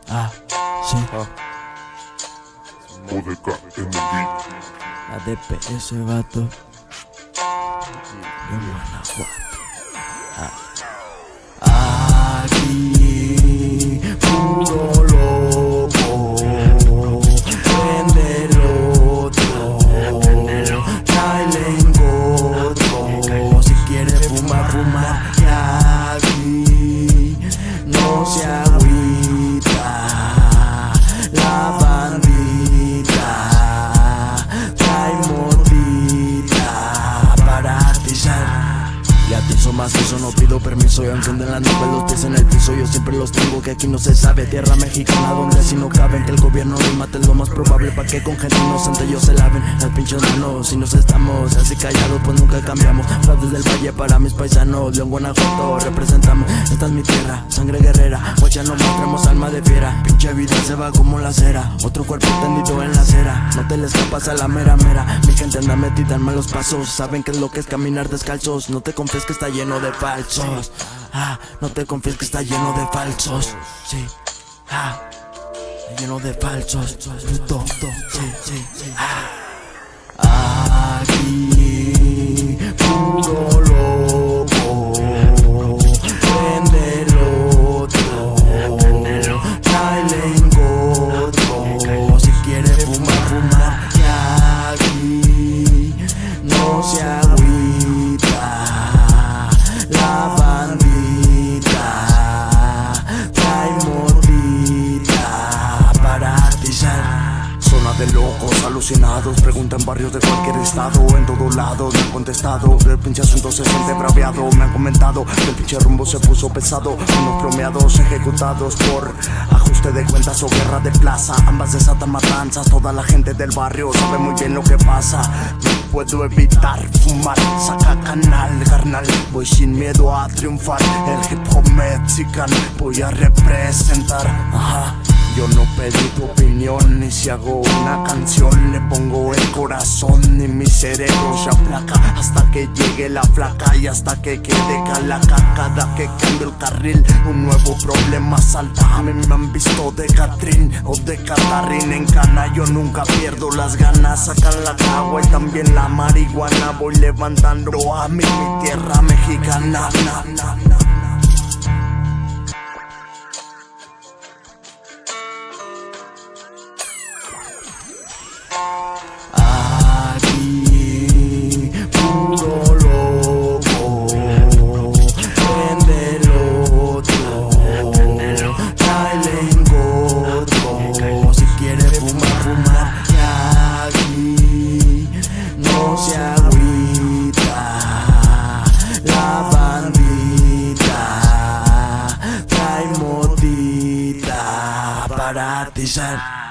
Ah, sí. La DPS, vato. De Guanajuato. Aquí, puro loco. Prende el otro. Traile en otro. Si quiere fumar, fumar. Y aquí no se agüita. La bandita trae mordita para atizar. Y atizo macizo, no pido permiso. Y aunque anden las nubes, los pies en el piso, yo siempre los tengo, que aquí no se sabe. Tierra mexicana donde si no caben, que el gobierno los mate es lo más probable. Pa' que con gente inocente ellos se laven las pinches manos. Si nos estamos así callados, pues nunca cambiamos. Fraudes del valle para mis paisanos, León, Guanajuato representamos. Esta es mi tierra, sangre guerrera. Guacha, no mostremos alma de fiera. Pinche vida se va como la cera, otro cuerpo tendido en la acera. No te le escapas a la mera mera. Mi gente anda metida en malos pasos, saben qué es lo que es caminar descalzos. No te confíes que está lleno de falsos. No te confíes que está lleno de falsos. Sí, está lleno de falsos. Puto, sí. Aquí, puro loco. Prende el otro. Traile en otro. Si quiere fumar, fumar. Y aquí no se agüita. La bandita trae mordita para atizar. Zona de locos, alucinados, preguntan barrios de cualquier estado. En todos lados me han contestado, el pinche asunto se siente braviado. Me han comentado que el pinche rumbo se puso pesado. Unos bromeados ejecutados por ajuste de cuentas o guerra de plaza. Ambas desatan matanzas, toda la gente del barrio sabe muy bien lo que pasa. No puedo evitar fumar, saca canal, carnal. Voy sin miedo a triunfar, el hip hop mexicano voy a representar. Yo no pedí tu opinión, ni si hago una canción le pongo el corazón y mi cerebro se aplaca hasta que llegue la flaca y hasta que quede calaca. Cada que cambio el carril un nuevo problema salta. A mí me han visto de Catrín o de Catarín en cana, yo nunca pierdo las ganas. Sacan la cagua y también la marihuana, voy levantando a mí mi tierra mexicana. Aquí, puro loco. Prende el otro. Traile en otro. Si quiere fumar, fumar. Y aquí no se agüita. La bandita trae mordita para atizar.